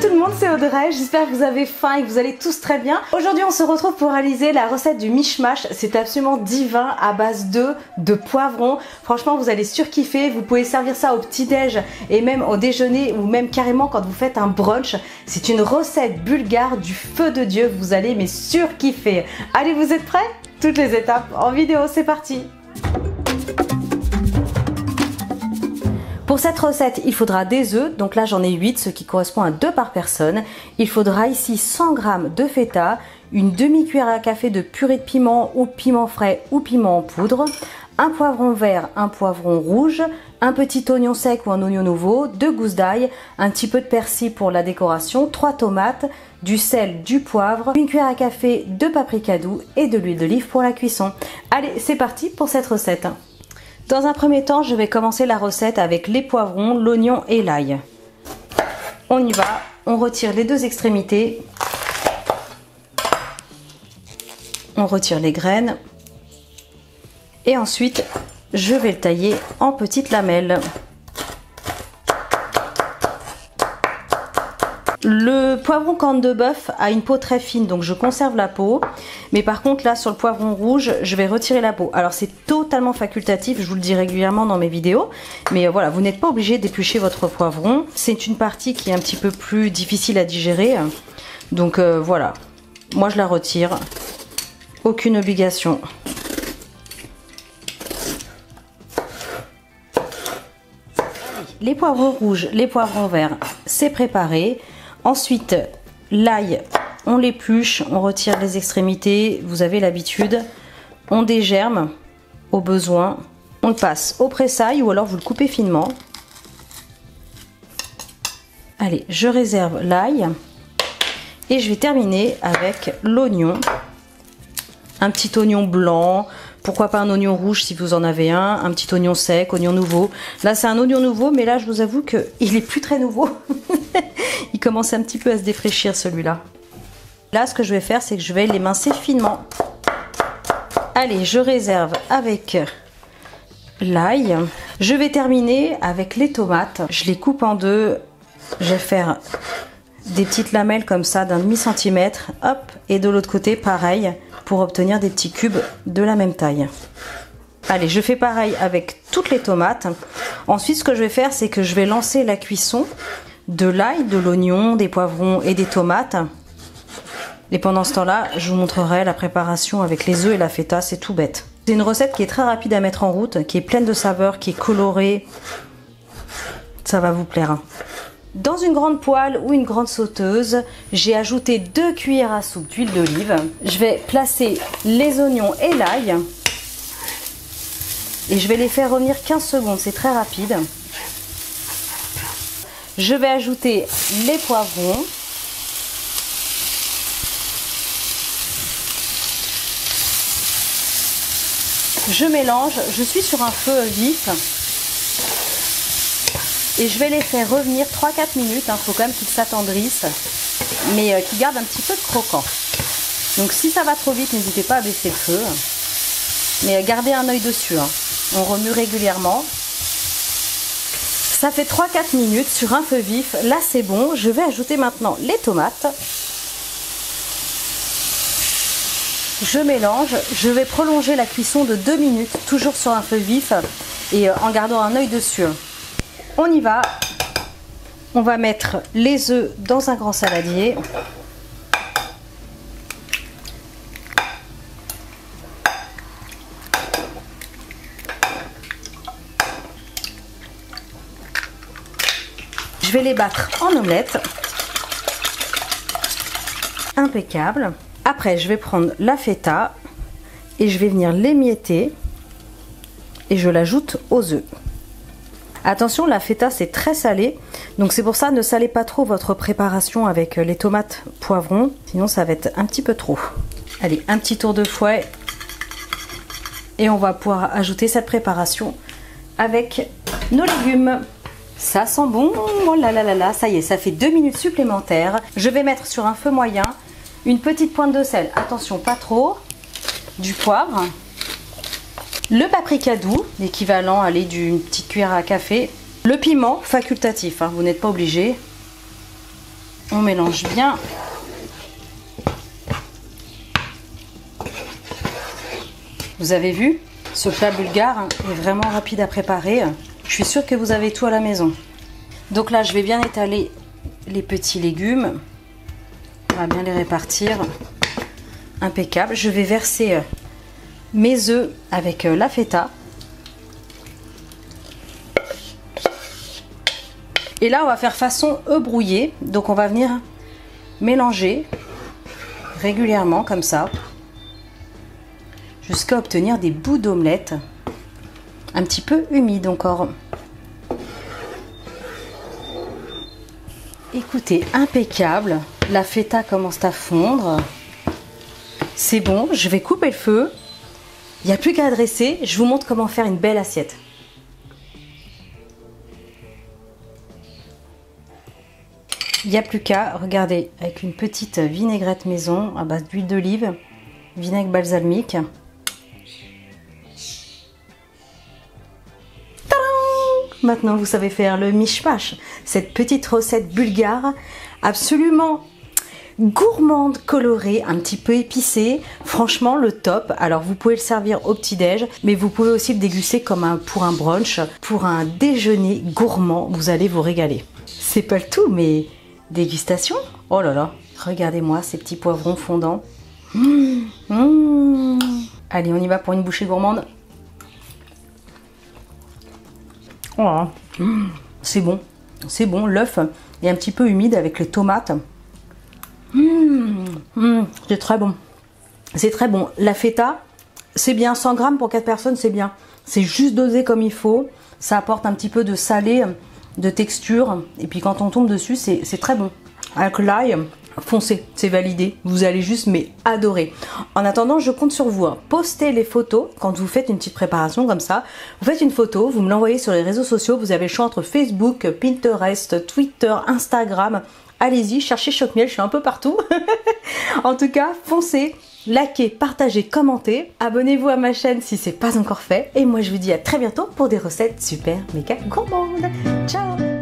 tout le monde, c'est Audrey, j'espère que vous avez faim et que vous allez tous très bien. Aujourd'hui on se retrouve pour réaliser la recette du mishmash, c'est absolument divin à base de poivrons. Franchement vous allez surkiffer, vous pouvez servir ça au petit-déj et même au déjeuner ou même carrément quand vous faites un brunch. C'est une recette bulgare du feu de Dieu, vous allez mais surkiffer. Allez, vous êtes prêts? Toutes les étapes en vidéo, c'est parti! Pour cette recette, il faudra des œufs, donc là j'en ai 8, ce qui correspond à 2 par personne. Il faudra ici 100 g de feta, une demi-cuillère à café de purée de piment ou piment frais ou piment en poudre, un poivron vert, un poivron rouge, un petit oignon sec ou un oignon nouveau, 2 gousses d'ail, un petit peu de persil pour la décoration, 3 tomates, du sel, du poivre, une cuillère à café de paprika doux et de l'huile d'olive pour la cuisson. Allez, c'est parti pour cette recette. Dans un premier temps, je vais commencer la recette avec les poivrons, l'oignon et l'ail. On y va, on retire les deux extrémités. On retire les graines. Et ensuite, je vais le tailler en petites lamelles. Le poivron corne de bœuf a une peau très fine, donc je conserve la peau. Mais par contre là sur le poivron rouge, je vais retirer la peau. Alors c'est totalement facultatif, je vous le dis régulièrement dans mes vidéos. Mais voilà, vous n'êtes pas obligé d'éplucher votre poivron. C'est une partie qui est un petit peu plus difficile à digérer. Donc voilà, moi je la retire. Aucune obligation. Les poivrons rouges, les poivrons verts, c'est préparé. Ensuite, l'ail, on l'épluche, on retire les extrémités, vous avez l'habitude. On dégerme au besoin. On le passe au presse-ail ou alors vous le coupez finement. Allez, je réserve l'ail. Et je vais terminer avec l'oignon. Un petit oignon blanc. Pourquoi pas un oignon rouge si vous en avez un petit oignon sec, oignon nouveau. Là c'est un oignon nouveau, mais là je vous avoue qu'il est plus très nouveau. Il commence un petit peu à se défraîchir celui-là. Là ce que je vais faire, c'est que je vais l'émincer finement. Allez, je réserve avec l'ail. Je vais terminer avec les tomates. Je les coupe en deux. Je vais faire des petites lamelles comme ça d'un demi-centimètre. Hop, et de l'autre côté pareil, pour obtenir des petits cubes de la même taille. Allez, je fais pareil avec toutes les tomates. Ensuite, ce que je vais faire, c'est que je vais lancer la cuisson de l'ail, de l'oignon, des poivrons et des tomates. Et pendant ce temps-là, je vous montrerai la préparation avec les œufs et la feta, c'est tout bête. C'est une recette qui est très rapide à mettre en route, qui est pleine de saveurs, qui est colorée. Ça va vous plaire. Dans une grande poêle ou une grande sauteuse, j'ai ajouté 2 cuillères à soupe d'huile d'olive. Je vais placer les oignons et l'ail. Et je vais les faire revenir 15 secondes, c'est très rapide. Je vais ajouter les poivrons. Je mélange, je suis sur un feu vif. Et je vais les faire revenir 3-4 minutes, il faut quand même qu'ils s'attendrissent, mais qu'ils gardent un petit peu de croquant. Donc si ça va trop vite, n'hésitez pas à baisser le feu, mais gardez un œil dessus, on remue régulièrement. Ça fait 3-4 minutes sur un feu vif, là c'est bon, je vais ajouter maintenant les tomates. Je mélange, je vais prolonger la cuisson de 2 minutes, toujours sur un feu vif et en gardant un œil dessus. On y va, on va mettre les œufs dans un grand saladier. Je vais les battre en omelette. Impeccable. Après, je vais prendre la feta et je vais venir l'émietter et je l'ajoute aux œufs. Attention, la feta c'est très salé, donc c'est pour ça ne salez pas trop votre préparation avec les tomates poivrons, sinon ça va être un petit peu trop. Allez, un petit tour de fouet et on va pouvoir ajouter cette préparation avec nos légumes. Ça sent bon, oh là là là là, ça y est, ça fait 2 minutes supplémentaires. Je vais mettre sur un feu moyen une petite pointe de sel, attention pas trop, du poivre, le paprika doux, l'équivalent d'une petite cuillère à café, le piment facultatif, vous n'êtes pas obligé, On mélange bien. Vous avez vu, ce plat bulgare est vraiment rapide à préparer. Je suis sûre que vous avez tout à la maison. Donc là, je vais bien étaler les petits légumes. On va bien les répartir. Impeccable. Je vais verser mes œufs avec la feta. Et là, on va faire façon œufs brouillés. Donc, on va venir mélanger régulièrement comme ça, jusqu'à obtenir des bouts d'omelette un petit peu humides encore. Écoutez, impeccable. La feta commence à fondre. C'est bon, je vais couper le feu. Il n'y a plus qu'à dresser. Je vous montre comment faire une belle assiette. Il n'y a plus qu'à, regardez, avec une petite vinaigrette maison à base d'huile d'olive, vinaigre balsamique. Tadam! Maintenant, vous savez faire le mishmash, cette petite recette bulgare absolument gourmande, colorée, un petit peu épicée. Franchement, le top. Alors, vous pouvez le servir au petit-déj, mais vous pouvez aussi le déguster comme pour un brunch, pour un déjeuner gourmand. Vous allez vous régaler. C'est pas le tout, mais... dégustation. Oh là là, regardez-moi ces petits poivrons fondants. Allez, on y va pour une bouchée gourmande. Oh, c'est bon, c'est bon. L'œuf est un petit peu humide avec les tomates. C'est très bon. C'est très bon. La feta, c'est bien. 100 grammes pour 4 personnes, c'est bien. C'est juste dosé comme il faut. Ça apporte un petit peu de salé, de texture, et puis quand on tombe dessus, c'est très bon. Avec l'ail, foncez, c'est validé. Vous allez juste adorer. En attendant, je compte sur vous. Postez les photos quand vous faites une petite préparation comme ça. Vous faites une photo, vous me l'envoyez sur les réseaux sociaux. Vous avez le choix entre Facebook, Pinterest, Twitter, Instagram. Allez-y, cherchez Choc-Miel, je suis un peu partout. En tout cas, foncez, likez, partagez, commentez. Abonnez-vous à ma chaîne si ce n'est pas encore fait. Et moi, je vous dis à très bientôt pour des recettes super méga gourmandes. Ciao!